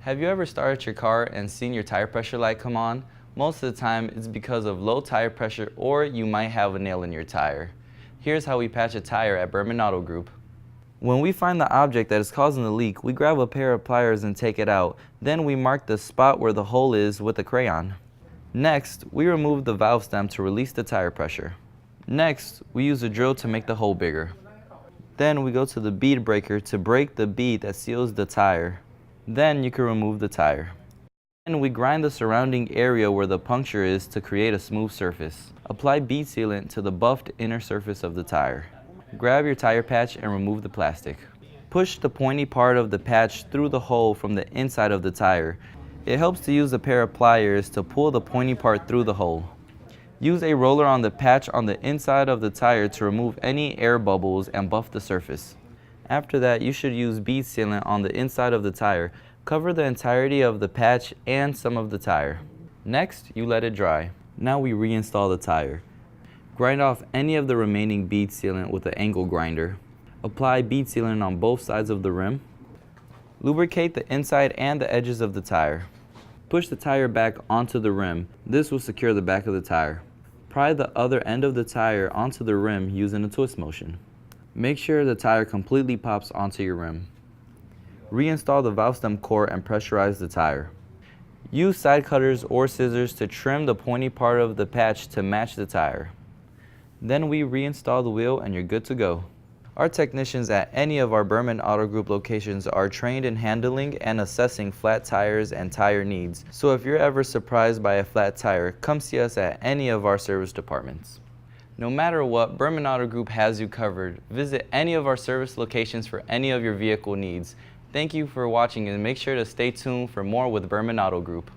Have you ever started your car and seen your tire pressure light come on? Most of the time it's because of low tire pressure, or you might have a nail in your tire. Here's how we patch a tire at Berman Auto Group. When we find the object that is causing the leak, we grab a pair of pliers and take it out. Then we mark the spot where the hole is with a crayon. Next, we remove the valve stem to release the tire pressure. Next, we use a drill to make the hole bigger. Then we go to the bead breaker to break the bead that seals the tire. Then you can remove the tire. And we grind the surrounding area where the puncture is to create a smooth surface. Apply bead sealant to the buffed inner surface of the tire. Grab your tire patch and remove the plastic. Push the pointy part of the patch through the hole from the inside of the tire. It helps to use a pair of pliers to pull the pointy part through the hole. Use a roller on the patch on the inside of the tire to remove any air bubbles and buff the surface. After that, you should use bead sealant on the inside of the tire. Cover the entirety of the patch and some of the tire. Next, you let it dry. Now we reinstall the tire. Grind off any of the remaining bead sealant with an angle grinder. Apply bead sealant on both sides of the rim. Lubricate the inside and the edges of the tire. Push the tire back onto the rim. This will secure the back of the tire. Pry the other end of the tire onto the rim using a twist motion. Make sure the tire completely pops onto your rim. Reinstall the valve stem core and pressurize the tire. Use side cutters or scissors to trim the pointy part of the patch to match the tire. Then we reinstall the wheel and you're good to go. Our technicians at any of our Berman Auto Group locations are trained in handling and assessing flat tires and tire needs. So if you're ever surprised by a flat tire, come see us at any of our service departments. No matter what, Berman Auto Group has you covered. Visit any of our service locations for any of your vehicle needs. Thank you for watching, and make sure to stay tuned for more with Berman Auto Group.